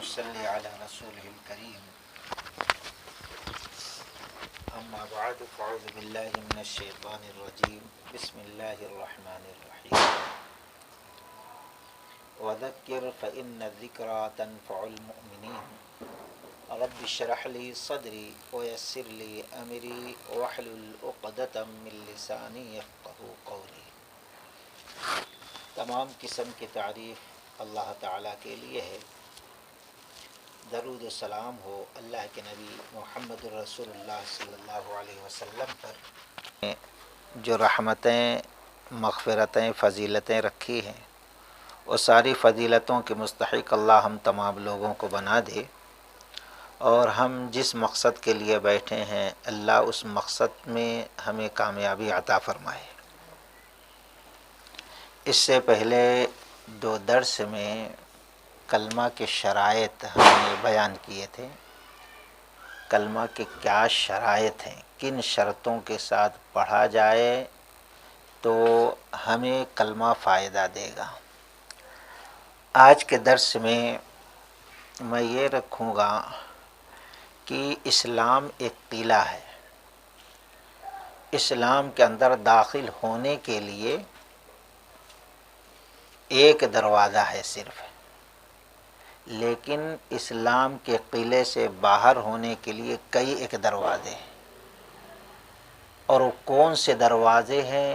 ونصلي على رسوله الكريم أما بعد فأعوذ بالله من الشيطان الرجيم بسم الله الرحمن الرحيم وذكر فإن الذكرى تنفع المؤمنين رب اشرح لي صدري ويسر لي أمري واحلل عقدة من لساني يفقهوا قولي۔ تمام قسم کی تعریف اللہ تعالیٰ کے لیے ہے۔ درود و سلام ہو اللہ کے نبی محمد الرسول اللہ صلی اللہ علیہ وسلم پر، جو رحمتیں، مغفرتیں، فضیلتیں رکھی ہیں، وہ ساری فضیلتوں کے مستحق اللہ ہم تمام لوگوں کو بنا دے، اور ہم جس مقصد کے لیے بیٹھے ہیں اللہ اس مقصد میں ہمیں کامیابی عطا فرمائے۔ اس سے پہلے دو درس میں کلمہ کے شرائط ہم نے بیان کیے تھے۔ کلمہ کے کیا شرائط ہیں، کن شرطوں کے ساتھ پڑھا جائے تو ہمیں کلمہ فائدہ دے گا۔ آج کے درس میں میں یہ رکھوں گا کہ اسلام ایک قلعہ ہے۔ اسلام کے اندر داخل ہونے کے لیے ایک دروازہ ہے صرف، لیکن اسلام کے قلعے سے باہر ہونے کے لیے کئی ایک دروازے ہیں، اور وہ کون سے دروازے ہیں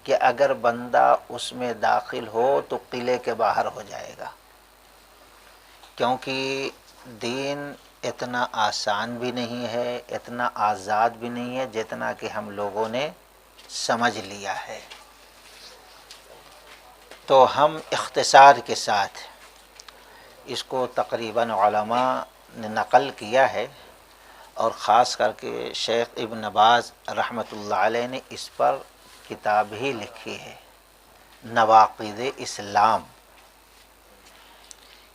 کہ اگر بندہ اس میں داخل ہو تو قلعے کے باہر ہو جائے گا، کیونکہ دین اتنا آسان بھی نہیں ہے، اتنا آزاد بھی نہیں ہے جتنا کہ ہم لوگوں نے سمجھ لیا ہے۔ تو ہم اختصار کے ساتھ اس کو تقریباً علماء نے نقل کیا ہے، اور خاص کر کے شیخ ابن باز رحمۃ اللہ علیہ نے اس پر کتاب ہی لکھی ہے، نواقض اسلام،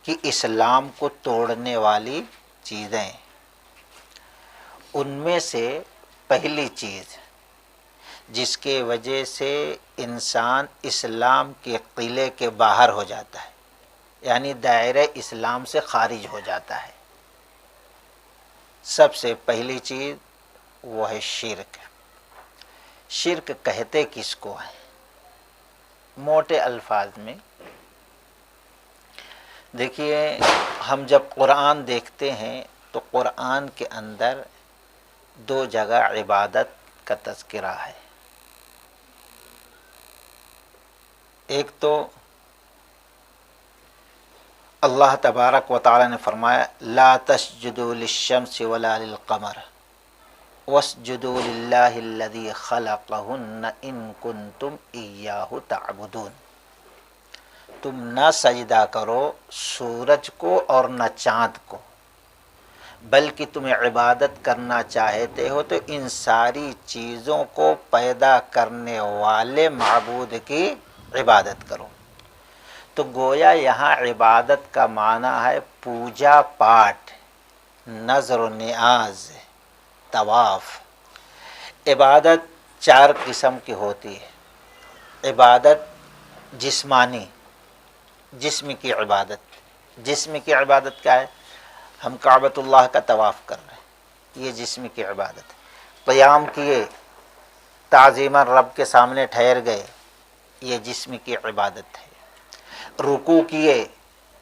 کہ اسلام کو توڑنے والی چیزیں۔ ان میں سے پہلی چیز جس کے وجہ سے انسان اسلام کے قلعے کے باہر ہو جاتا ہے، یعنی دائرہ اسلام سے خارج ہو جاتا ہے، سب سے پہلی چیز وہ ہے شرک۔ شرک کہتے کس کو ہے؟ موٹے الفاظ میں دیکھیے، ہم جب قرآن دیکھتے ہیں تو قرآن کے اندر دو جگہ عبادت کا تذکرہ ہے۔ ایک تو اللہ تبارک و تعالی نے فرمایا لا تسجدوا للشمس ولا للقمر واسجدوا للہ الذی خلقہن ان کنتم ایاہ تعبدون۔ تم نہ سجدہ کرو سورج کو اور نہ چاند کو، بلکہ تمہیں عبادت کرنا چاہتے ہو تو ان ساری چیزوں کو پیدا کرنے والے معبود کی عبادت کرو۔ تو گویا یہاں عبادت کا معنی ہے پوجا پاٹ، نذر و نیاز، طواف۔ عبادت چار قسم کی ہوتی ہے۔ عبادت جسمانی، جسم کی عبادت۔ جسم کی عبادت کیا ہے؟ ہم کعبۃ اللہ کا طواف کر رہے ہیں، یہ جسم کی عبادت ہے۔ قیام کیے، تعظیماً رب کے سامنے ٹھہر گئے، یہ جسم کی عبادت ہے۔ رکوع کیے،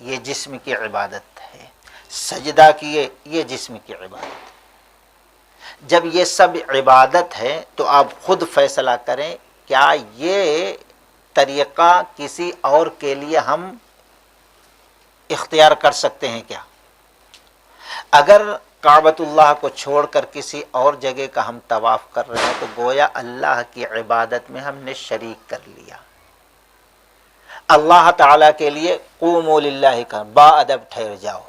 یہ جسم کی عبادت ہے۔ سجدہ کیے، یہ جسم کی عبادت ہے۔ جب یہ سب عبادت ہے تو آپ خود فیصلہ کریں، کیا یہ طریقہ کسی اور کے لیے ہم اختیار کر سکتے ہیں کیا؟ اگر کعبۃ اللہ کو چھوڑ کر کسی اور جگہ کا ہم طواف کر رہے ہیں تو گویا اللہ کی عبادت میں ہم نے شریک کر لیا۔ اللہ تعالیٰ کے لیے قوموا للہ کا با ادب ٹھہر جاؤ۔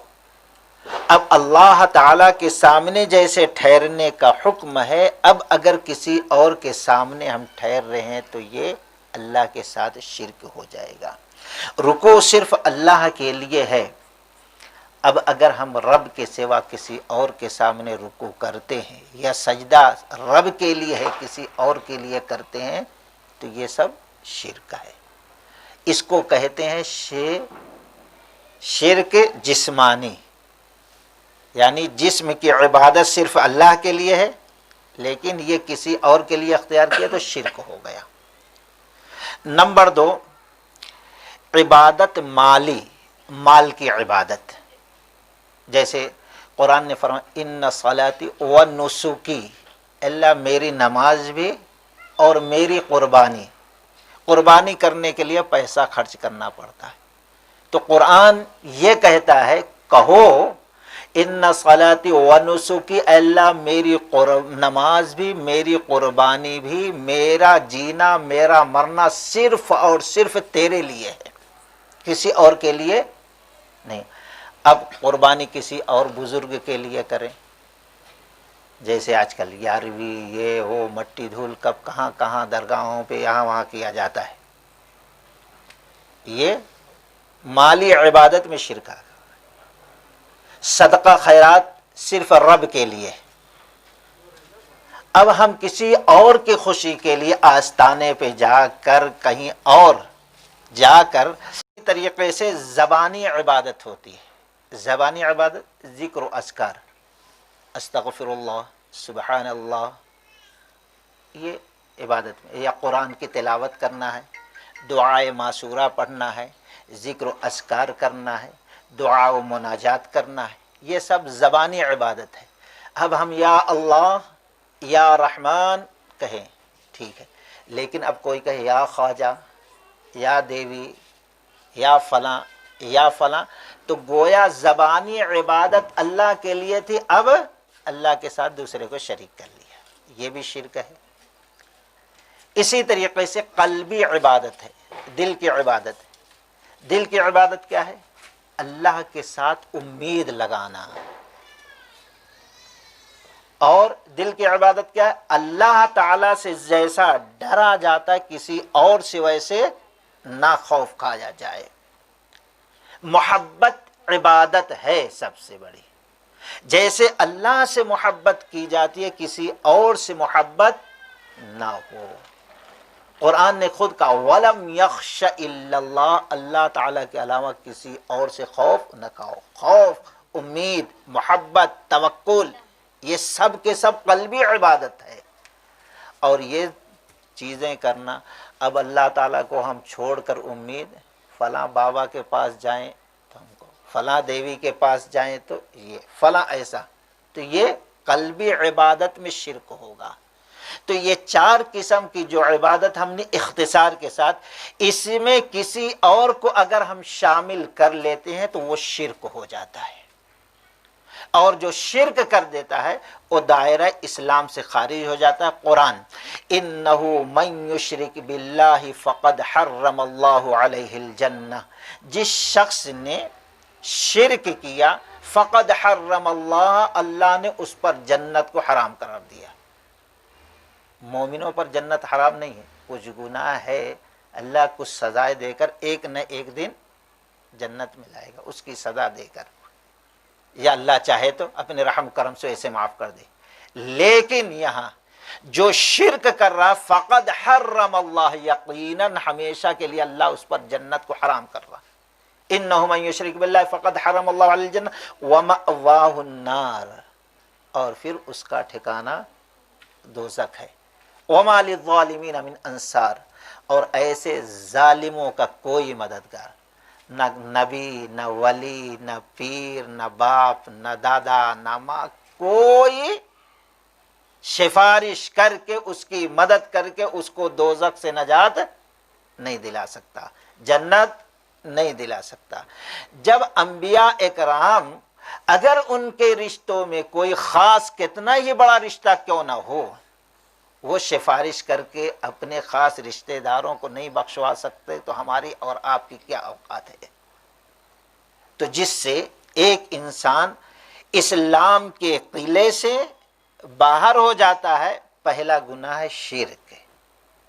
اب اللہ تعالیٰ کے سامنے جیسے ٹھہرنے کا حکم ہے، اب اگر کسی اور کے سامنے ہم ٹھہر رہے ہیں تو یہ اللہ کے ساتھ شرک ہو جائے گا۔ رکوع صرف اللہ کے لیے ہے، اب اگر ہم رب کے سوا کسی اور کے سامنے رکوع کرتے ہیں یا سجدہ رب کے لیے ہے کسی اور کے لیے کرتے ہیں تو یہ سب شرک ہے۔ اس کو کہتے ہیں شرک جسمانی، یعنی جسم کی عبادت صرف اللہ کے لیے ہے لیکن یہ کسی اور کے لیے اختیار کیا تو شرک ہو گیا۔ نمبر 2، عبادت مالی، مال کی عبادت، جیسے قرآن نے فرمایا ان صلاتی و نسکی، اللہ میری نماز بھی اور میری قربانی کرنے کے لیے پیسہ خرچ کرنا پڑتا ہے، تو قرآن یہ کہتا ہے کہو ان صلاتی و نسکی، اللہ میری نماز بھی میری قربانی بھی میرا جینا میرا مرنا صرف اور صرف تیرے لیے ہے، کسی اور کے لیے نہیں۔ اب قربانی کسی اور بزرگ کے لیے کریں، جیسے آج کل 11ویں یہ وہ مٹی دھول کب کہاں کہاں درگاہوں پہ یہاں وہاں کیا جاتا ہے، یہ مالی عبادت میں شرک ہے۔ صدقہ خیرات صرف رب کے لیے، اب ہم کسی اور کی خوشی کے لیے آستانے پہ جا کر کہیں اور جا کر اسی طریقے سے زبانی عبادت ہوتی ہے، زبانی عبادت ذکر و اذکار، استغفر اللہ، سبحان اللہ، یہ عبادت میں، یا قرآن کی تلاوت کرنا ہے، دعائے معصورہ پڑھنا ہے، ذکر و اذکار کرنا ہے، دعا و مناجات کرنا ہے، یہ سب زبانی عبادت ہے۔ اب ہم یا اللہ یا رحمان کہیں ٹھیک ہے، لیکن اب کوئی کہے یا خواجہ یا دیوی یا فلاں یا فلاں، تو گویا زبانی عبادت اللہ کے لیے تھی، اب اللہ کے ساتھ دوسرے کو شریک کر لیا، یہ بھی شرک ہے۔ اسی طریقے سے قلبی عبادت ہے، دل کی عبادت ہے۔ دل کی عبادت کیا ہے؟ اللہ کے ساتھ امید لگانا، اور دل کی عبادت کیا ہے؟ اللہ تعالی سے جیسا ڈرا جاتا ہے کسی اور سوائے سے نہ خوف کھایا جائے۔ محبت عبادت ہے سب سے بڑی، جیسے اللہ سے محبت کی جاتی ہے کسی اور سے محبت نہ ہو۔ قرآن نے خود کہا وَلَمْ يَخْشَ إِلَّا اللَّهِ، اللہ تعالیٰ کے علاوہ کسی اور سے خوف نہ کھاؤ۔ خوف، امید، محبت، توکل، یہ سب کے سب قلبی عبادت ہے۔ اور یہ چیزیں کرنا، اب اللہ تعالیٰ کو ہم چھوڑ کر امید فلاں بابا کے پاس جائیں تو ہم کو، فلاں دیوی کے پاس جائیں تو یہ فلاں ایسا، تو یہ قلبی عبادت میں شرک ہوگا۔ تو یہ 4 قسم کی جو عبادت ہم نے اختصار کے ساتھ، اس میں کسی اور کو اگر ہم شامل کر لیتے ہیں تو وہ شرک ہو جاتا ہے، اور جو شرک کر دیتا ہے وہ دائرہ اسلام سے خارج ہو جاتا ہے۔ قرآن اِنَّهُ مَن يُشْرِكْ بِاللَّهِ فَقَدْ حَرَّمَ اللَّهُ عَلَيْهِ الْجَنَّةَ، جس شخص نے شرک کیا فقد حرم اللہ، اللہ نے اس پر جنت کو حرام قرار دیا۔ مومنوں پر جنت حرام نہیں ہے، کچھ گناہ ہے اللہ کچھ سزائے دے کر ایک نہ ایک دن جنت میں لائے گا، اس کی سزا دے کر، یا اللہ چاہے تو اپنے رحم کرم سے اسے معاف کر دے۔ لیکن یہاں جو شرک کر رہا فقد حرم اللہ، یقیناً ہمیشہ کے لیے اللہ اس پر جنت کو حرام کر رہا۔ انہ من یشرک باللہ فقد حرم اللہ علی الجنہ ومأواہ النار، اور پھر اس کا ٹھکانہ دوزخ ہے۔ وما للظالمین من انصار، اور ایسے ظالموں کا کوئی مددگار، نہ نبی نہ ولی نہ پیر نہ باپ نہ دادا نہ ماں، کوئی سفارش کر کے اس کی مدد کر کے اس کو دوزخ سے نجات نہیں دلا سکتا، جنت نہیں دلا سکتا۔ جب انبیاء اکرام اگر ان کے رشتوں میں کوئی خاص کتنا ہی بڑا رشتہ کیوں نہ ہو، وہ سفارش کر کے اپنے خاص رشتہ داروں کو نہیں بخشوا سکتے تو ہماری اور آپ کی کیا اوقات ہے؟ تو جس سے ایک انسان اسلام کے قلعے سے باہر ہو جاتا ہے، پہلا گناہ ہے شرک۔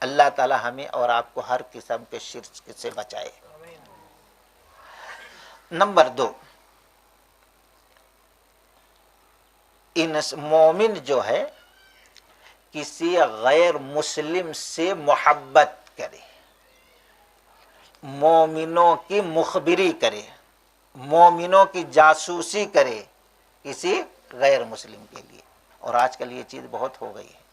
اللہ تعالی ہمیں اور آپ کو ہر قسم کے شرک سے بچائے۔ نمبر 2، مومن جو ہے کسی غیر مسلم سے محبت کرے، مومنوں کی مخبری کرے، مومنوں کی جاسوسی کرے، کسی غیر مسلم کے لیے۔ اور آج کل یہ چیز بہت ہو گئی ہے،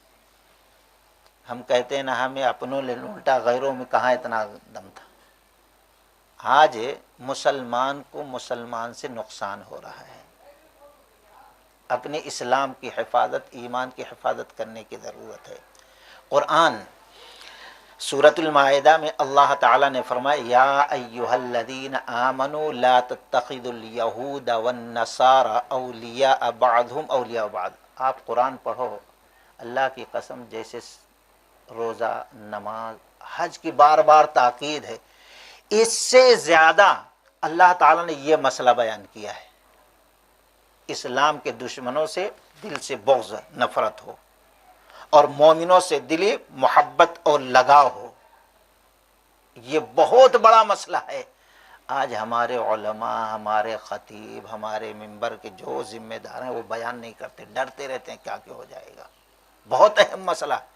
ہم کہتے ہیں نا ہمیں اپنوں لے الٹا غیروں میں کہاں اتنا دم تھا۔ آج مسلمان کو مسلمان سے نقصان ہو رہا ہے، اپنے اسلام کی حفاظت، ایمان کی حفاظت کرنے کی ضرورت ہے۔ قرآن سورۃ المائدہ میں اللہ تعالیٰ نے فرمایا یا ایھا الذین آمنوا لا تتخذوا الیہود والنصارى اولیاء بعضهم اولیاء بعض۔ آپ قرآن پڑھو، اللہ کی قسم جیسے روزہ، نماز، حج کی بار بار تاکید ہے، اس سے زیادہ اللہ تعالیٰ نے یہ مسئلہ بیان کیا ہے۔ اسلام کے دشمنوں سے دل سے بغض، نفرت ہو، اور مومنوں سے دلی محبت اور لگاؤ ہو، یہ بہت بڑا مسئلہ ہے۔ آج ہمارے علماء، ہمارے خطیب، ہمارے ممبر کے جو ذمہ دار ہیں وہ بیان نہیں کرتے، ڈرتے رہتے ہیں کیا ہو جائے گا۔ بہت اہم مسئلہ ہے،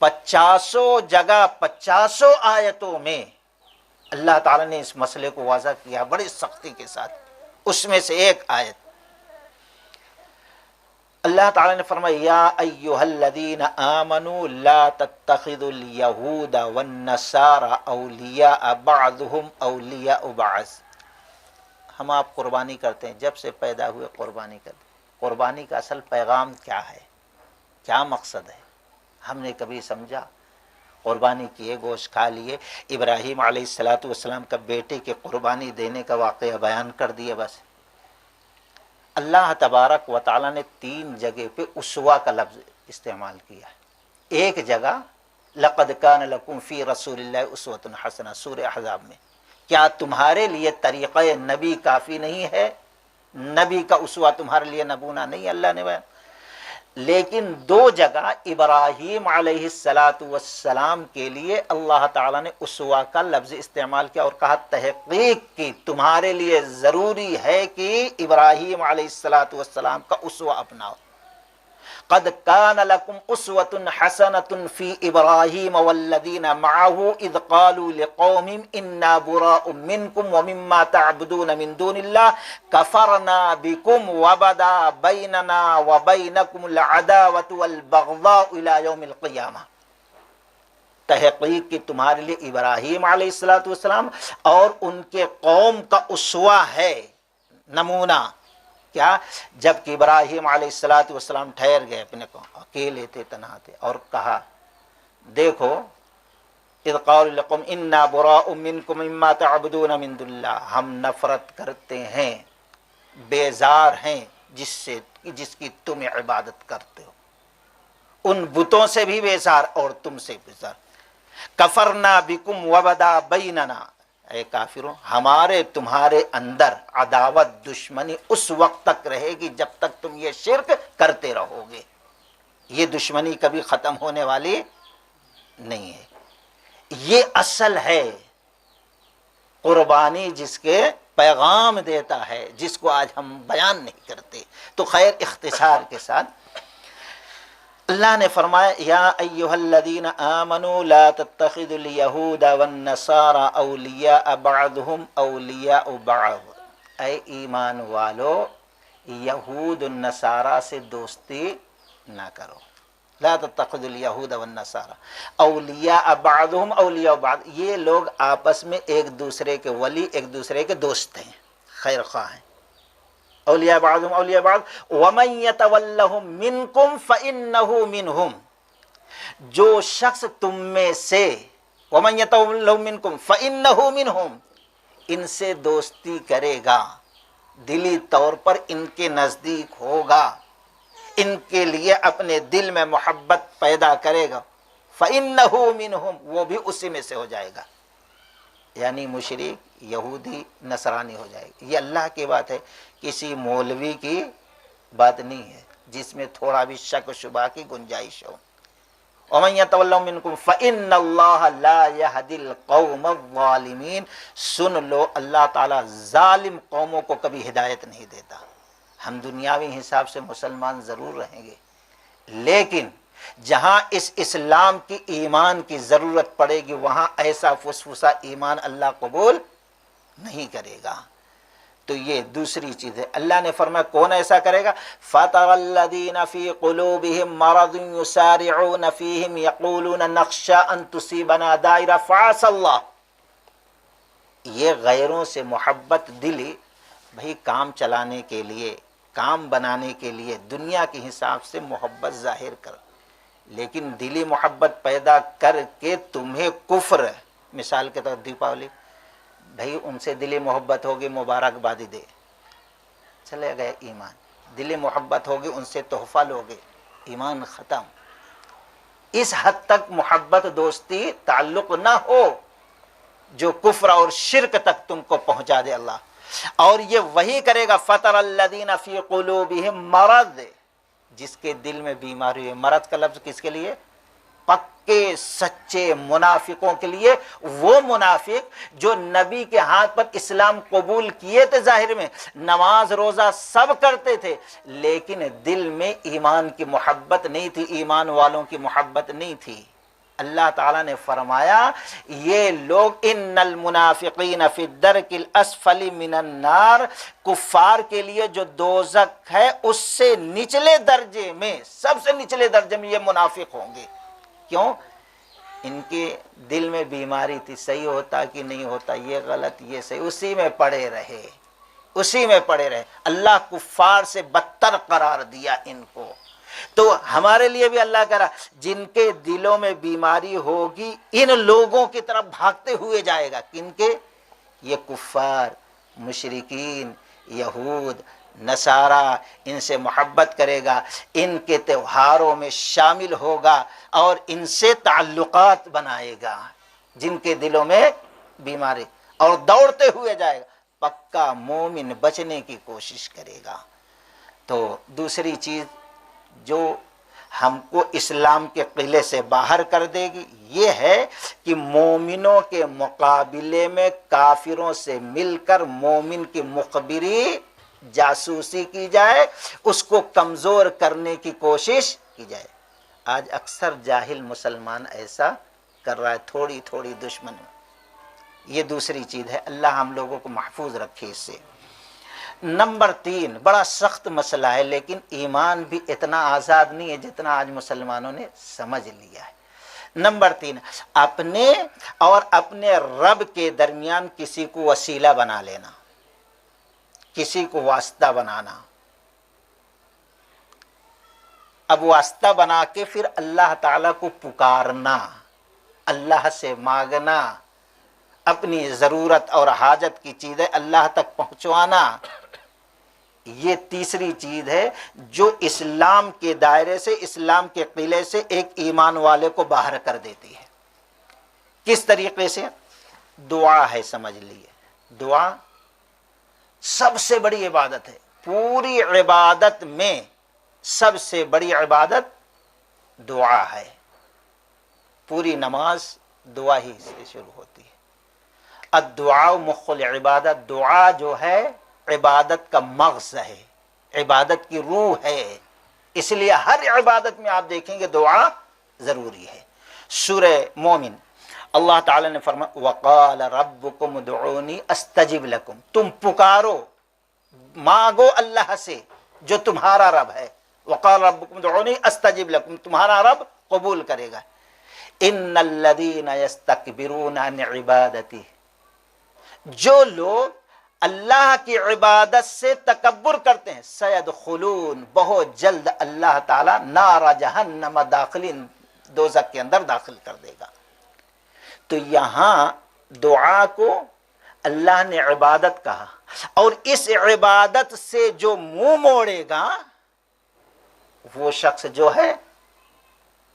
50 جگہ 50 آیتوں میں اللہ تعالیٰ نے اس مسئلے کو واضح کیا بڑی سختی کے ساتھ۔ اس میں سے ایک آیت اللہ تعالیٰ نے فرمایا یا ایھا الذین آمنوا لا تتخذوا الیہود والنصارى اولیاء بعضهم اولیاء بعض۔ ہم آپ قربانی کرتے ہیں، جب سے پیدا ہوئے قربانی کرتے ہیں۔ قربانی کا اصل پیغام کیا ہے، کیا مقصد ہے، ہم نے کبھی سمجھا؟ قربانی کیے، گوشت کھا لیے، ابراہیم علیہ السلام کا بیٹے کے قربانی دینے کا واقعہ بیان کر دیے بس۔ اللہ تبارک و تعالیٰ نے 3 جگہ پہ اسوہ کا لفظ استعمال کیا ہے۔ ایک جگہ لقد کان لکم فی رسول اللہ اسوۃ حسنہ، سورہ احزاب میں، کیا تمہارے لیے طریقہ نبی کافی نہیں ہے؟ نبی کا اسوہ تمہارے لیے نمونہ نہیں، اللہ نے بیان۔ لیکن 2 جگہ ابراہیم علیہ السلام کے لیے اللہ تعالیٰ نے اسوہ کا لفظ استعمال کیا اور کہا تحقیق کی تمہارے لیے ضروری ہے کہ ابراہیم علیہ السلام کا اسوہ اپناؤ۔ قد کان لکم اسوۃ حسنۃ فی ابراہیم والذین معہ اذ قالوا لقومہم انا براء منکم ومما تعبدون من دون اللہ کفرنا بکم وبدا بیننا وبینکم العداوۃ والبغضاء الی یوم القیامہ۔ تحقیق کہ تمہارے لیے ابراہیم علیہ السلام اور ان کے قوم کا اسوہ ہے، نمونہ۔ کیا؟ جب کہ ابراہیم علیہ السلام ٹھہر گئے، اپنے کو اکیلے تھے، تنہا تھے، اور کہا دیکھو اذ قالوا لقوم انا براء منکم مما تعبدون من دون اللہ، ہم نفرت کرتے ہیں، بیزار ہیں جس کی تم عبادت کرتے ہو، ان بتوں سے بھی بیزار اور تم سے بیزار۔ کفرنا بکم وبدا بیننا، اے کافروں ہمارے تمہارے اندر عداوت، دشمنی اس وقت تک رہے گی جب تک تم یہ شرک کرتے رہو گے، یہ دشمنی کبھی ختم ہونے والی نہیں ہے۔ یہ اصل ہے قربانی، جس کے پیغام دیتا ہے، جس کو آج ہم بیان نہیں کرتے۔ تو خیر اختصار کے ساتھ اللہ نے فرمایا یا ایھا الذین آمنوا لا تتخذوا الیہود والنصارى اولیاء بعضهم اولیاء بعض، اے ایمان والو یہود النصارہ سے دوستی نہ کرو۔ لا تتخذوا الیہود والنصارى اولیاء بعضهم اولیاء بعض، یہ لوگ آپس میں ایک دوسرے کے ولی، ایک دوسرے کے دوست ہیں، خیر خواہ ہیں۔ اولیاء بعضهم اولیاء بعض ومن يتولهم منکم فانه منهم، جو شخص تم میں سے، ومن يتولهم منکم فانه منهم، ان سے دوستی کرے گا، دلی طور پر ان کے نزدیک ہوگا، ان کے لیے اپنے دل میں محبت پیدا کرے گا، فانه منهم، وہ بھی اسی میں سے ہو جائے گا، یعنی مشرک، یہودی، نصرانی ہو جائے گا۔ یہ اللہ کی بات ہے، کسی مولوی کی بات نہیں ہے جس میں تھوڑا بھی شک و شبہ کی گنجائش ہو۔ وَمَن يَتَوَلَّهُم مِّنكُمْ فَإِنَّ اللَّهَ لَا يَهْدِي الْقَوْمَ الظَّالِمِينَ۔ سن لو، اللہ تعالیٰ ظالم قوموں کو کبھی ہدایت نہیں دیتا۔ ہم دنیاوی حساب سے مسلمان ضرور رہیں گے، لیکن جہاں اس اسلام کی ایمان کی ضرورت پڑے گی وہاں ایسا فسفسا ایمان اللہ قبول نہیں کرے گا۔ تو یہ دوسری چیز ہے. اللہ نے فرمایا کون ایسا کرے گا؟ فَتَرَى الَّذِينَ فِي قُلُوبِهِم مَّرَضٌ يُسَارِعُونَ فِيهِمْ يَقُولُونَ نَخْشَىٰ أَن تُصِيبَنَا دَائِرَةٌ فَعَسَى اللَّهُ. یہ غیروں سے محبت دلی بھئی کام چلانے کے لیے، کام بنانے کے لیے دنیا کے حساب سے محبت ظاہر کر، لیکن دلی محبت پیدا کر کے تمہیں کفر، مثال کے طور دیپاولی، بھئی ان سے دلی محبت ہوگی مبارکبادی دے، چلے گئے ایمان. دلی محبت ہوگی ان سے تحفہ لوگے، ایمان ختم. اس حد تک محبت دوستی تعلق نہ ہو جو کفر اور شرک تک تم کو پہنچا دے اللہ. اور یہ وہی کرے گا فَتَرَى الَّذِينَ فِي قُلُوبِهِم مَّرَضٌ، جس کے دل میں بیماری ہے. مرض کا لفظ کس کے لیے؟ پکے سچے منافقوں کے لیے. وہ منافق جو نبی کے ہاتھ پر اسلام قبول کیے تھے، ظاہر میں نماز روزہ سب کرتے تھے، لیکن دل میں ایمان کی محبت نہیں تھی، ایمان والوں کی محبت نہیں تھی. اللہ تعالیٰ نے فرمایا یہ لوگ ان المنافقین فی الدرک الاسفل من النار، کفار کے لیے جو دوزخ ہے اس سے نچلے درجے میں، سب سے نچلے درجے میں یہ منافق ہوں گے. کیوں؟ ان کے دل میں بیماری تھی، صحیح ہوتا کہ نہیں ہوتا، یہ غلط یہ صحیح، اسی میں پڑے رہے، اسی میں پڑے رہے. اللہ کفار سے بدتر قرار دیا ان کو. تو ہمارے لیے بھی اللہ کہہ رہا جن کے دلوں میں بیماری ہوگی ان لوگوں کی طرف بھاگتے ہوئے جائے گا. کن کے؟ یہ کفار، مشرکین، یہود، نصارہ، ان سے محبت کرے گا، ان کے تہواروں میں شامل ہوگا اور ان سے تعلقات بنائے گا. جن کے دلوں میں بیماری، اور دوڑتے ہوئے جائے گا. پکا مومن بچنے کی کوشش کرے گا. تو دوسری چیز جو ہم کو اسلام کے قلعے سے باہر کر دے گی یہ ہے کہ مومنوں کے مقابلے میں کافروں سے مل کر مومن کی مخبری جاسوسی کی جائے، اس کو کمزور کرنے کی کوشش کی جائے. آج اکثر جاہل مسلمان ایسا کر رہا ہے، تھوڑی تھوڑی دشمن. یہ دوسری چیز ہے. اللہ ہم لوگوں کو محفوظ رکھے اس سے. نمبر 3، بڑا سخت مسئلہ ہے لیکن ایمان بھی اتنا آزاد نہیں ہے جتنا آج مسلمانوں نے سمجھ لیا ہے. نمبر 3، اپنے اور اپنے رب کے درمیان کسی کو وسیلہ بنا لینا، کسی کو واسطہ بنانا. اب واسطہ بنا کے پھر اللہ تعالیٰ کو پکارنا، اللہ سے مانگنا، اپنی ضرورت اور حاجت کی چیزیں اللہ تک پہنچوانا. یہ تیسری چیز ہے جو اسلام کے دائرے سے، اسلام کے قلعے سے ایک ایمان والے کو باہر کر دیتی ہے. کس طریقے سے؟ دعا ہے، سمجھ لیے. دعا سب سے بڑی عبادت ہے. پوری عبادت میں سب سے بڑی عبادت دعا ہے. پوری نماز دعا ہی سے شروع ہوتی ہے. الدعاء مخ العبادت، دعا جو ہے عبادت کا مغز ہے، عبادت کی روح ہے. اس لیے ہر عبادت میں آپ دیکھیں گے دعا ضروری ہے. سورہ مومن اللہ تعالی نے فرمایا وقال ربکم ادعونی استجب لکم، تم پکارو مانگو اللہ سے جو تمہارا رب ہے. وقال ربکم ادعونی استجب لکم، تمہارا رب قبول کرے گا. ان الذین یستکبرون عن عبادتی، جو لوگ اللہ کی عبادت سے تکبر کرتے ہیں، سیدخلون، بہت جلد اللہ تعالیٰ نار جہنم داخلین، دوزخ کے اندر داخل کر دے گا. تو یہاں دعا کو اللہ نے عبادت کہا، اور اس عبادت سے جو منہ موڑے گا وہ شخص جو ہے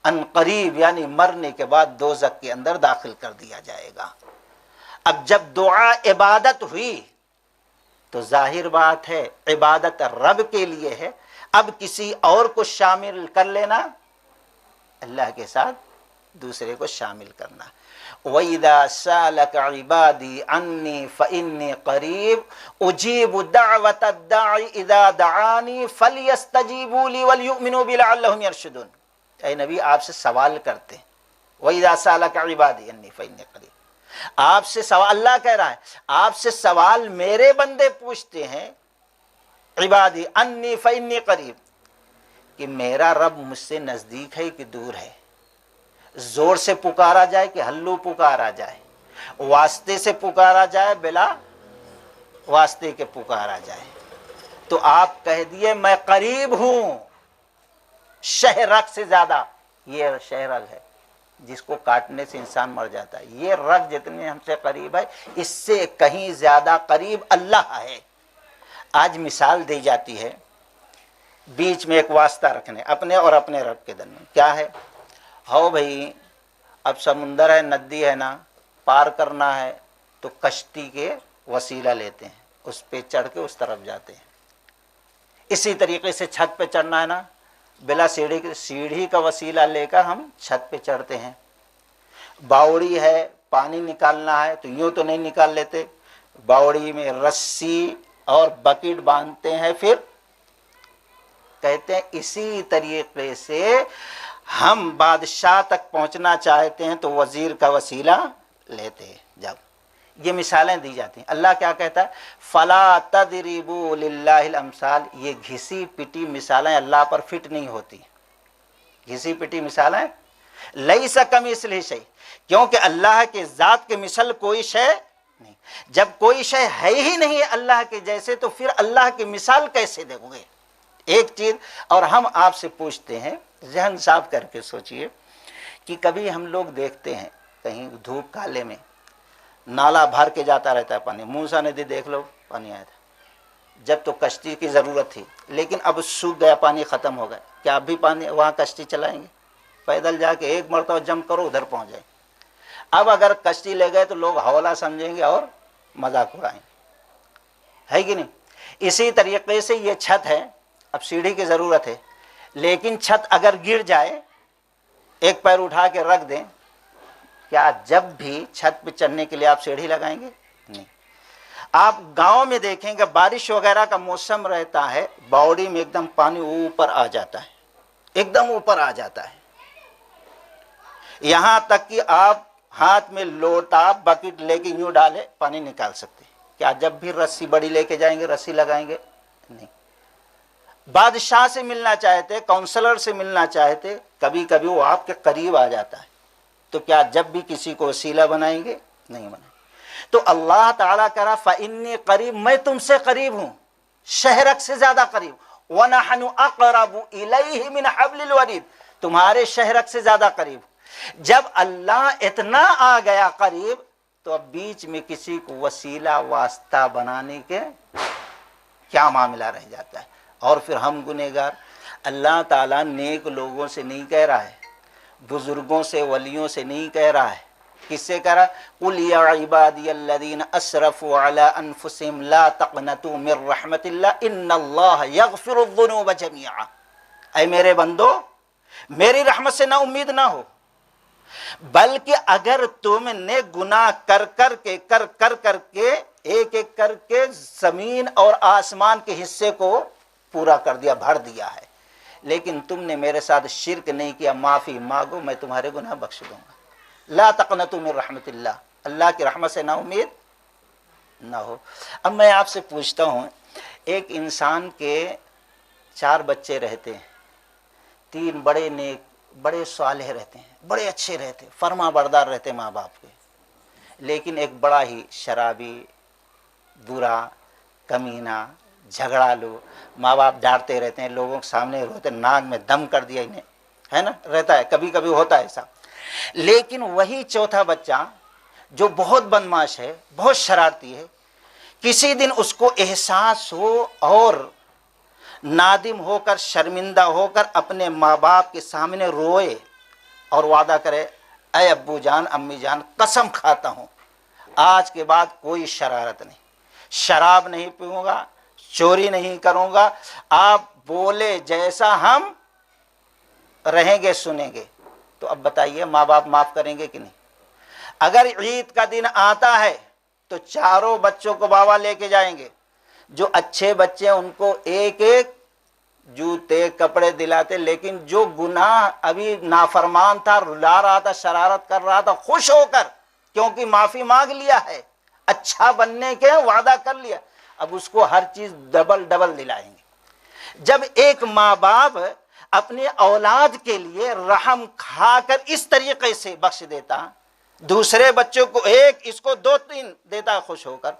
ان قریب یعنی مرنے کے بعد دوزخ کے اندر داخل کر دیا جائے گا. اب جب دعا عبادت ہوئی تو ظاہر بات ہے عبادت رب کے لیے ہے. اب کسی اور کو شامل کر لینا، اللہ کے ساتھ دوسرے کو شامل کرنا. وَإِذَا سَأَلَكَ عِبَادِي عَنِّي فَإِنِّي قَرِيبٌ أُجِيبُ دَعْوَةَ الدَّاعِ إِذَا دَعَانِي فَلْيَسْتَجِيبُوا لِي وَلْيُؤْمِنُوا بِي لَعَلَّهُمْ يَرْشُدُونَ. اے نبی آپ سے سوال کرتے ہیں وَإِذَا سَأَلَكَ عِبَادِي عَنِّي فَإِنِّي قَرِيبٌ، آپ سے سوال اللہ کہہ رہا ہے، آپ سے سوال میرے بندے پوچھتے ہیں، عبادی انی فانی قریب، کہ میرا رب مجھ سے نزدیک ہے کہ دور ہے، زور سے پکارا جائے کہ ہلو پکارا جائے، واسطے سے پکارا جائے بلا واسطے کے پکارا جائے، تو آپ کہہ دیے میں قریب ہوں شہرک سے زیادہ۔ یہ شہرک ہے جس کو کاٹنے سے انسان مر جاتا ہے، یہ رگ جتنے ہم سے قریب ہے اس سے کہیں زیادہ قریب اللہ ہے۔ آج مثال دی جاتی ہے بیچ میں ایک واسطہ رکھنے اپنے اور اپنے رب کے درمیان، کیا ہے؟ ہو بھائی اب سمندر ہے، ندی ہے نا، پار کرنا ہے تو کشتی کے وسیلہ لیتے ہیں، اس پہ چڑھ کے اس طرف جاتے ہیں۔ اسی طریقے سے چھت پہ چڑھنا ہے نا، بلا سیڑھی کا وسیلہ لے کر ہم چھت پہ چڑھتے ہیں۔ باوڑی ہے، پانی نکالنا ہے تو یوں تو نہیں نکال لیتے، باوڑی میں رسی اور بکیٹ باندھتے ہیں، پھر کہتے ہیں اسی طریقے سے ہم بادشاہ تک پہنچنا چاہتے ہیں تو وزیر کا وسیلہ لیتے ہیں۔ جب یہ مثالیں دی جاتی ہیں، اللہ کیا کہتا ہے؟ فلا تضربوا للہ الامثال، یہ گھسی پٹی مثالیں اللہ پر فٹ نہیں ہوتی، گھسی پٹی مثالیں لیس کمثلہ شیء، کیونکہ اللہ کے ذات کے مثل کوئی شے نہیں، جب کوئی شے ہے ہی نہیں اللہ کے جیسے تو پھر اللہ کی مثال کیسے دیں گے؟ ایک چیز اور ہم آپ سے پوچھتے ہیں، ذہن صاف کر کے سوچئے کہ کبھی ہم لوگ دیکھتے ہیں کہیں دھوپ کالے میں نالا بھر کے جاتا رہتا ہے پانی، موسیٰ ندی دیکھ لو پانی آیا تھا جب تو کشتی کی ضرورت تھی، لیکن اب سوکھ گیا، پانی ختم ہو گیا، کیا اب بھی پانی وہاں کشتی چلائیں گے؟ پیدل جا کے ایک مرتبہ جمپ کرو ادھر پہنچ جائیں۔ اب اگر کشتی لے گئے تو لوگ حوالہ سمجھیں گے اور مذاق اڑائیں گے، ہے کہ نہیں؟ اسی طریقے سے یہ چھت ہے، اب سیڑھی کی ضرورت ہے، لیکن چھت اگر گر جائے ایک پیر اٹھا کے رکھ دیں، کیا جب بھی چھت پہ چڑھنے کے لیے آپ سیڑھی لگائیں گے؟ نہیں۔ آپ گاؤں میں دیکھیں گے بارش وغیرہ کا موسم رہتا ہے، باوڑی میں ایک دم پانی اوپر آ جاتا ہے، ایک دم اوپر آ جاتا ہے، یہاں تک کہ آپ ہاتھ میں لوٹا بکٹ لے کے یوں ڈالے پانی نکال سکتے۔ کیا جب بھی رسی بڑی لے کے جائیں گے رسی لگائیں گے؟ نہیں۔ بادشاہ سے ملنا چاہتے، کونسلر سے ملنا چاہتے، کبھی کبھی وہ آپ کے قریب آ جاتا ہے، تو کیا جب بھی کسی کو وسیلہ بنائیں گے؟ نہیں بنائیں۔ تو اللہ تعالیٰ کہہ رہا فَإِنِّي قریب، میں تم سے قریب ہوں، شہرک سے زیادہ قریب، وَنَحْنُ أَقْرَبُ إِلَيْهِ مِنْ حَبْلِ الْوَرِيدِ، تمہارے شہرک سے زیادہ قریب۔ جب اللہ اتنا آ گیا قریب تو اب بیچ میں کسی کو وسیلہ واسطہ بنانے کے کیا معاملہ رہ جاتا ہے؟ اور پھر ہم گنہگار۔ اللہ تعالیٰ نیک لوگوں سے نہیں کہہ رہا ہے، بزرگوں سے ولیوں سے نہیں کہہ رہا ہے، کس سے کہہ رہا ہے؟ قُلْ يَا عِبَادِيَ الَّذِينَ أَسْرَفُوا عَلَىٰ أَنفُسِهِمْ لَا تَقْنَطُوا مِن رَحْمَتِ اللَّهِ إِنَّ اللَّهَ يَغْفِرُ الذُّنُوبَ جَمِيعًا، اے میرے بندو میری رحمت سے نہ امید نہ ہو، بلکہ اگر تم نے گناہ کر کر کے ایک ایک کر کے زمین اور آسمان کے حصے کو پورا کر دیا، بھر دیا ہے، لیکن تم نے میرے ساتھ شرک نہیں کیا، معافی مانگو میں تمہارے گناہ بخش دوں گا۔ لا تقنطوا من رحمت اللہ، اللہ کی رحمت سے نا امید نہ ہو۔ اب میں آپ سے پوچھتا ہوں، ایک انسان کے 4 بچے رہتے ہیں، 3 بڑے نیک بڑے صالح رہتے ہیں، بڑے اچھے رہتے، فرما بردار رہتے ماں باپ کے، لیکن ایک بڑا ہی شرابی، برا، کمینہ، جھگڑالو، ماں باپ ڈانٹتے رہتے ہیں، لوگوں کے سامنے روتے، ناک میں دم کر دیا انہیں، ہے نا، رہتا ہے، کبھی کبھی ہوتا ہے ایسا۔ لیکن وہی چوتھا بچہ جو بہت بدمعاش ہے، بہت شرارتی ہے، کسی دن اس کو احساس ہو اور نادم ہو کر، شرمندہ ہو کر اپنے ماں باپ کے سامنے روئے اور وعدہ کرے، اے ابو جان امی جان قسم کھاتا ہوں آج کے بعد کوئی شرارت نہیں، شراب نہیں پیوں گا، چوری نہیں کروں گا، آپ بولے جیسا ہم رہیں گے سنیں گے، تو اب بتائیے ماں باپ معاف کریں گے کہ نہیں؟ اگر عید کا دن آتا ہے تو 4 بچوں کو بابا لے کے جائیں گے، جو اچھے بچے ہیں ان کو ایک ایک جوتے کپڑے دلاتے، لیکن جو گناہ ابھی نافرمان تھا، رلا رہا تھا، شرارت کر رہا تھا، خوش ہو کر کیونکہ معافی مانگ لیا ہے، اچھا بننے کے وعدہ کر لیا، اب اس کو ہر چیز ڈبل ڈبل دلائیں گے۔ جب ایک ماں باپ اپنے اولاد کے لیے رحم کھا کر اس طریقے سے بخش دیتا، دوسرے بچوں کو ایک، اس کو دو تین دیتا خوش ہو کر،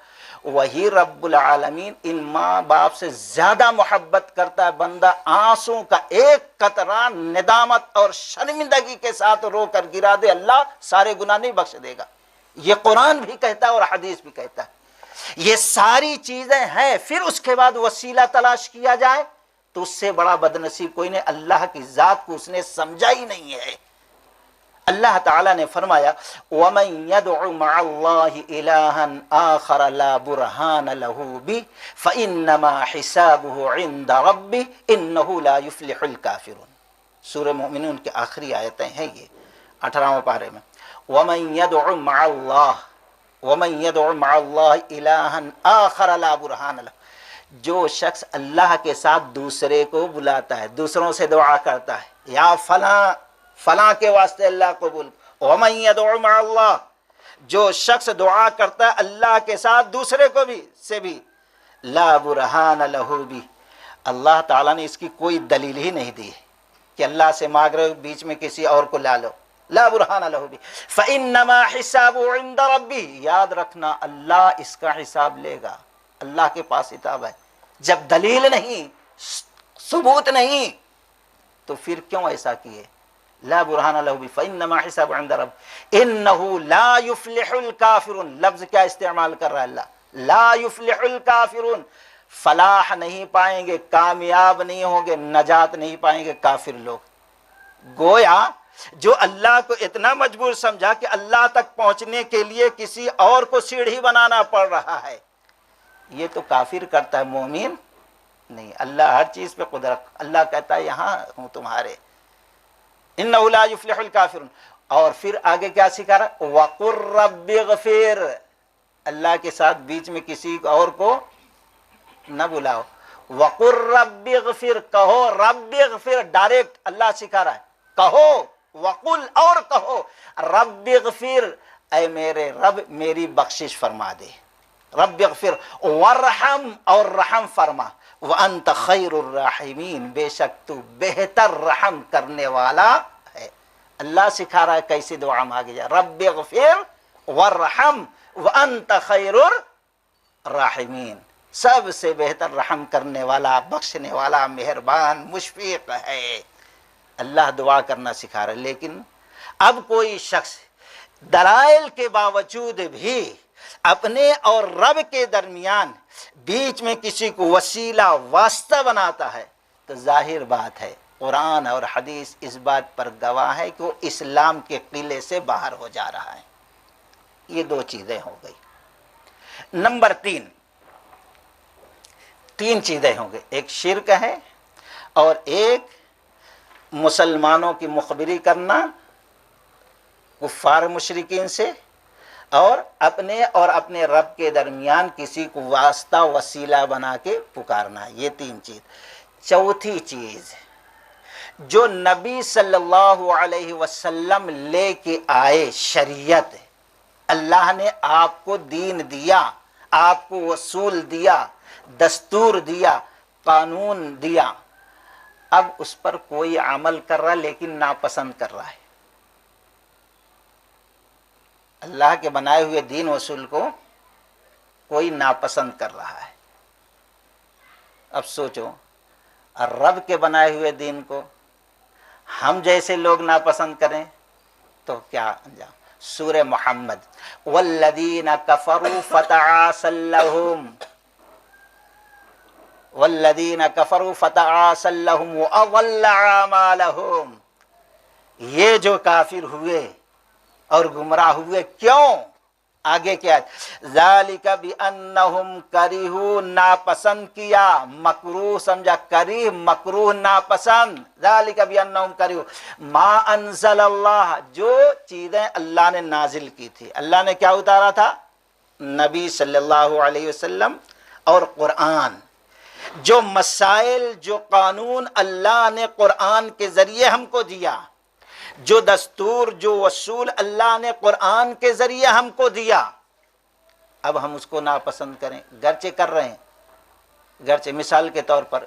وہی رب العالمین ان ماں باپ سے زیادہ محبت کرتا ہے۔ بندہ آنسوں کا ایک قطرہ ندامت اور شرمندگی کے ساتھ رو کر گرا دے، اللہ سارے گناہ نہیں بخش دے گا۔ یہ قرآن بھی کہتا ہے اور حدیث بھی کہتا ہے۔ یہ ساری چیزیں ہیں، پھر اس کے بعد وسیلہ تلاش کیا جائے تو اس سے بڑا بدنصیب کوئی نہیں۔ اللہ کی ذات کو اس نے سمجھا ہی نہیں ہے۔ اللہ تعالیٰ نے فرمایا وَمَن يَدْعُ مَعَ اللَّهِ إِلَٰهًا آخَرَ لَا بُرْهَانَ لَهُ بِهِ فَإِنَّمَا حِسَابُهُ عِندَ رَبِّهِ إِنَّهُ لَا يُفْلِحُ الْكَافِرُونَ۔ سورہ مومنون کی آخری آیتیں ہیں یہ 18واں پارے میں۔ وَمَن يَدْعُ مَعَ اللَّهِ وَمَن يَدْعُ مَعَ اللَّهِ إِلَٰهًا آخَرَ لَا بُرْهَانَ لَهُ، جو شخص اللہ کے ساتھ دوسرے کو بلاتا ہے، دوسروں سے دعا کرتا ہے، یا فلاں فلاں کے واسطے اللہ قبول۔ وَمَن يَدْعُ مَعَ اللَّهِ، جو شخص دعا کرتا ہے اللہ کے ساتھ دوسرے کو بھی سے بھی، لا برہان لہ بھی، اللہ تعالیٰ نے اس کی کوئی دلیل ہی نہیں دی ہے کہ اللہ سے مانگ رہے ہو بیچ میں کسی اور کو لا لو، لا برہان لہ بھی، فَإِنَّمَا حِسَابُهُ عِندَ رَبِّهِ، یاد رکھنا اللہ اس کا حساب لے گا، اللہ کے پاس حساب ہے۔ جب دلیل نہیں، ثبوت نہیں، تو پھر کیوں ایسا کیے؟ لا برہان لہ بھی فإنما حساب عند رب انہ لا یفلح الکافرون، لفظ کیا استعمال کر رہا ہے اللہ، لا یفلح الکافرون، فلاح نہیں پائیں گے، کامیاب نہیں ہوں گے، نجات نہیں پائیں گے کافر لوگ۔ گویا جو اللہ کو اتنا مجبور سمجھا کہ اللہ تک پہنچنے کے لیے کسی اور کو سیڑھی بنانا پڑ رہا ہے، یہ تو کافر کرتا ہے، مومن نہیں۔ اللہ ہر چیز پہ قدرت، اللہ کہتا ہے یہاں ہوں تمہارے، انہ لا یفلح الکافرون۔ اور پھر آگے کیا سکھا رہا؟ وَقُلْ رَبِّ اغْفِرْ، اللہ کے ساتھ بیچ میں کسی اور کو نہ بلاؤ۔ وَقُلْ رَبِّ اغْفِرْ، کہو رب اغفر، ڈائریکٹ اللہ سکھا رہا ہے، کہو وَقُلْ، اور کہو رب اغفر، اے میرے رب میری بخشش فرما دے، رب اغفر، وارحم، اور رحم فرما، وَأَنْتَ خَيْرُ الرَّاحِمِينَ، بے شک تو بہتر رحم کرنے والا ہے۔ اللہ سکھا رہا ہے کیسے دعا مانگی جائے، رب اغفر وارحم وَأَنْتَ خَيْرُ الرَّاحِمِينَ، سب سے بہتر رحم کرنے والا، بخشنے والا، مہربان، مشفق ہے۔ اللہ دعا کرنا سکھا رہا ہے، لیکن اب کوئی شخص دلائل کے باوجود بھی اپنے اور رب کے درمیان بیچ میں کسی کو وسیلہ واسطہ بناتا ہے، تو ظاہر بات ہے قرآن اور حدیث اس بات پر گواہ ہے کہ وہ اسلام کے قلعے سے باہر ہو جا رہا ہے۔ یہ دو چیزیں ہو گئی۔ نمبر تین چیزیں ہوں گے، ایک شرک ہے اور ایک مسلمانوں کی مخبری کرنا کفار مشرکین سے، اور اپنے رب کے درمیان کسی کو واسطہ وسیلہ بنا کے پکارنا، یہ تین چیز۔ چوتھی چیز جو نبی صلی اللہ علیہ وسلم لے کے آئے، شریعت، اللہ نے آپ کو دین دیا، آپ کو اصول دیا، دستور دیا، قانون دیا، اب اس پر کوئی عمل کر رہا لیکن ناپسند کر رہا ہے۔ اللہ کے بنائے ہوئے دین اصول کو کوئی ناپسند کر رہا ہے۔ اب سوچو، رب کے بنائے ہوئے دین کو ہم جیسے لوگ ناپسند کریں تو کیا انجام؟ سورہ محمد، والذین کفروا فتعاصی لہم، والذین کفروا فتعاصی لہم واضل اعمالہم، یہ جو کافر ہوئے اور گمراہ ہوئے، کیوں؟ آگے کیا ہے؟ ذالک بانہم کرہوا، ناپسند کیا، مکروہ سمجھا، کریہ مکروہ ناپسند، ذالک بانہم کرہوا ما انزل اللہ، جو چیزیں اللہ نے نازل کی تھی، اللہ نے کیا اتارا تھا؟ نبی صلی اللہ علیہ وسلم اور قرآن، جو مسائل، جو قانون اللہ نے قرآن کے ذریعے ہم کو دیا، جو دستور جو اصول اللہ نے قرآن کے ذریعے ہم کو دیا، اب ہم اس کو ناپسند کریں، گرچہ کر رہے ہیں۔ گرچہ مثال کے طور پر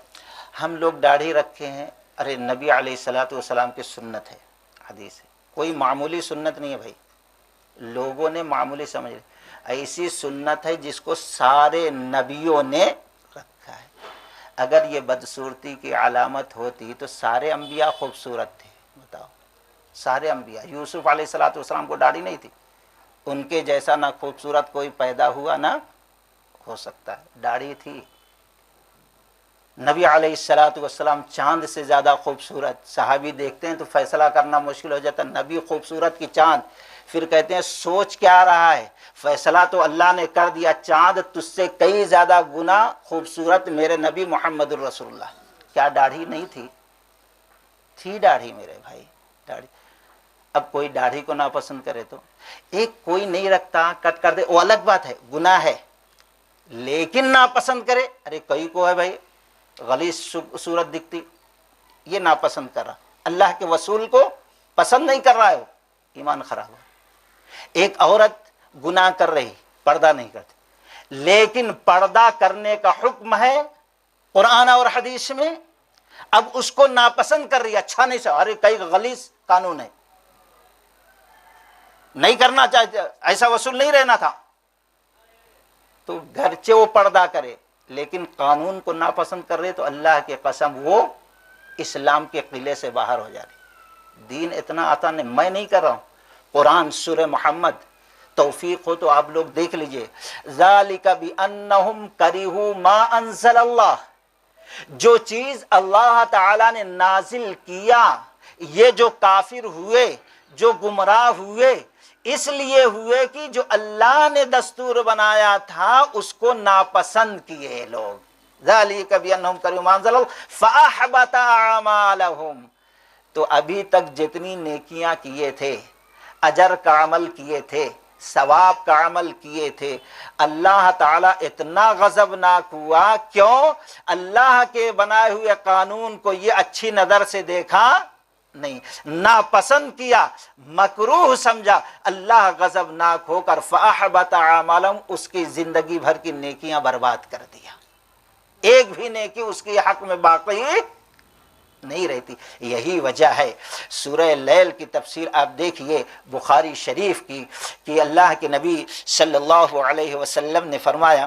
ہم لوگ داڑھی رکھے ہیں، ارے نبی علیہ الصلوۃ والسلام کی سنت ہے، حدیث ہے، کوئی معمولی سنت نہیں ہے بھائی، لوگوں نے معمولی سمجھ لی، ایسی سنت ہے جس کو سارے نبیوں نے رکھا ہے۔ اگر یہ بدصورتی کی علامت ہوتی تو سارے انبیاء خوبصورت تھے، بتاؤ، سارے انبیاء۔ یوسف علیہ الصلوۃ والسلام کو داڑھی نہیں تھی، ان کے جیسا نہ خوبصورت کوئی پیدا ہوا نہ ہو سکتا ہے، داڑھی تھی۔ نبی علیہ الصلوۃ والسلام چاند سے زیادہ خوبصورت، صحابی دیکھتے ہیں تو فیصلہ کرنا مشکل ہو جاتا، نبی خوبصورت کی چاند، پھر کہتے ہیں سوچ کیا رہا ہے، فیصلہ تو اللہ نے کر دیا، چاند تجھ سے کئی زیادہ گنا خوبصورت میرے نبی محمد الرسول اللہ۔ کیا داڑھی نہیں تھی؟ تھی داڑھی میرے بھائی، داڑھی۔ اب کوئی داڑھی کو ناپسند کرے تو، ایک کوئی نہیں رکھتا کٹ کر دے وہ الگ بات ہے، گناہ ہے، لیکن ناپسند کرے، ارے کئی کو ہے بھائی غلیظ صورت دکھتی، یہ ناپسند کر رہا، اللہ کے رسول کو پسند نہیں کر رہا ہے، وہ ایمان خراب ہو۔ ایک عورت گناہ کر رہی، پردہ نہیں کرتی، لیکن پردہ کرنے کا حکم ہے قرآن اور حدیث میں، اب اس کو ناپسند کر رہی، اچھا نہیں سا، ارے کئی غلیظ قانون ہے، نہیں کرنا چاہتے، ایسا رسول نہیں رہنا تھا، تو گرچہ وہ پردہ کرے لیکن قانون کو ناپسند کر رہے تو اللہ کی قسم وہ اسلام کے قلعے سے باہر ہو جا رہی۔ دین اتنا آتا نہیں، میں نہیں کر رہا ہوں، قرآن سورہ محمد، توفیق ہو تو آپ لوگ دیکھ لیجئے، ذالک بانہم کرہوا ما انزل اللہ، جو چیز اللہ تعالی نے نازل کیا، یہ جو کافر ہوئے، جو گمراہ ہوئے، اس لیے ہوئے کہ جو اللہ نے دستور بنایا تھا اس کو ناپسند کیے لوگ۔ ذالک بانہم کرہوا ما انزل اللہ فاحبط اعمالہم، تو ابھی تک جتنی نیکیاں کیے تھے، اجر کا عمل کیے تھے، ثواب کا عمل کیے تھے، اللہ تعالیٰ اتنا غضبناک ہوا، کیوں؟ اللہ کے بنائے ہوئے قانون کو یہ اچھی نظر سے دیکھا نہیں، ناپسند کیا، مکروہ سمجھا، اللہ غضبناک ہو کر فاحبط اعمالہم، اس کی زندگی بھر کی نیکیاں برباد کر دیا، ایک بھی نیکی اس کے حق میں باقی نہیں رہتی۔ یہی وجہ ہے سورہ لیل کی تفسیر آپ دیکھیے بخاری شریف کی، کہ اللہ کے نبی صلی اللہ علیہ وسلم نے فرمایا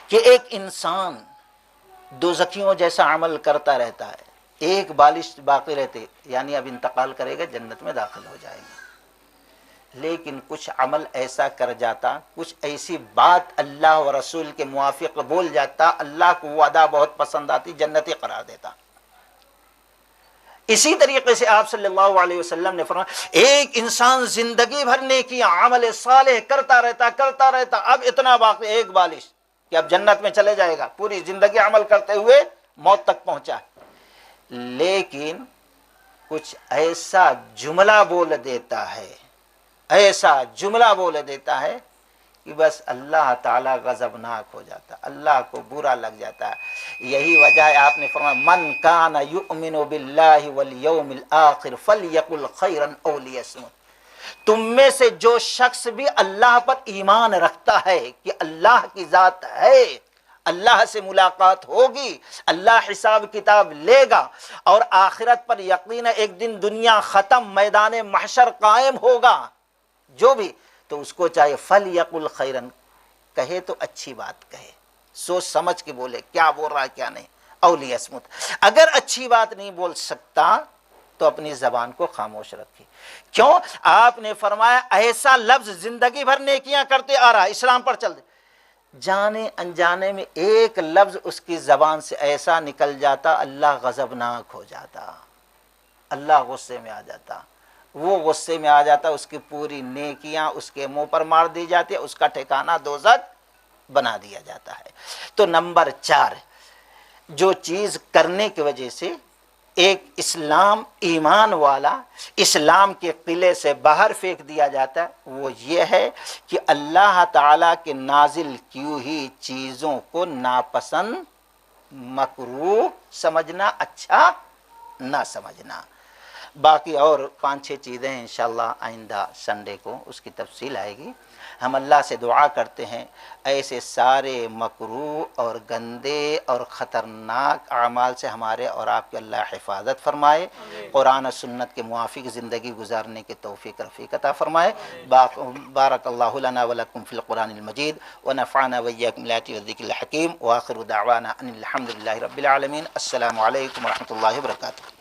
کہ ایک انسان دوزخیوں جیسا عمل کرتا رہتا ہے، ایک بالش باقی رہتے، یعنی اب انتقال کرے گا جنت میں داخل ہو جائے گا، لیکن کچھ عمل ایسا کر جاتا، کچھ ایسی بات اللہ و رسول کے موافق بول جاتا، اللہ کو وہ ادا بہت پسند آتی، جنتی قرار دیتا۔ اسی طریقے سے آپ صلی اللہ علیہ وسلم نے فرمایا ایک انسان زندگی بھر نیکیاں عمل صالح کرتا رہتا، اب اتنا باقی ایک بالش کہ اب جنت میں چلے جائے گا، پوری زندگی عمل کرتے ہوئے موت تک پہنچا، لیکن کچھ ایسا جملہ بول دیتا ہے کہ بس اللہ تعالیٰ غضبناک ہو جاتا، اللہ کو برا لگ جاتا ہے۔ یہی وجہ ہے آپ نے فرمایا من کان یؤمن باللہ والیوم الآخر فلیقل خیرا او لیصمت، تم میں سے جو شخص بھی اللہ پر ایمان رکھتا ہے کہ اللہ کی ذات ہے، اللہ سے ملاقات ہوگی، اللہ حساب کتاب لے گا، اور آخرت پر یقین ایک دن دنیا ختم، میدان محشر قائم ہوگا، جو بھی، تو اس کو چاہے فلیقل خیرا، کہے تو اچھی بات کہے، سوچ سمجھ کے بولے کیا بول رہا ہے کیا نہیں، او لیصمت، اگر اچھی بات نہیں بول سکتا تو اپنی زبان کو خاموش رکھے۔ کیوں؟ آپ نے فرمایا ایسا لفظ زندگی بھر نیکیاں کرتے آ رہا ہے، اسلام پر چل دے، جانے انجانے میں ایک لفظ اس کی زبان سے ایسا نکل جاتا، اللہ غضبناک ہو جاتا، اللہ غصے میں آ جاتا، وہ غصے میں آ جاتا، اس کی پوری نیکیاں اس کے منہ پر مار دی جاتی، اس کا ٹھکانہ دوزخ بنا دیا جاتا ہے۔ تو نمبر 4 جو چیز کرنے کی وجہ سے ایک اسلام ایمان والا اسلام کے قلعے سے باہر پھینک دیا جاتا ہے، وہ یہ ہے کہ اللہ تعالیٰ کے نازل کی ہوئی چیزوں کو ناپسند، مکروہ سمجھنا، اچھا نہ سمجھنا۔ باقی اور 5-6 چیزیں انشاءاللہ آئندہ سنڈے کو اس کی تفصیل آئے گی۔ ہم اللہ سے دعا کرتے ہیں ایسے سارے مکروہ اور گندے اور خطرناک اعمال سے ہمارے اور آپ کی اللہ حفاظت فرمائے، قرآن و سنت کے موافق زندگی گزارنے کی توفیق رفیق عطا فرمائے۔ بارک اللہ لنا ولکم فی القرآن المجید ونفعنا وإیاکم بالآیات والذکر الحکیم، وآخر دعوانا ان الحمد للہ رب العالمین۔ السلام علیکم ورحمۃ اللہ وبرکاتہ۔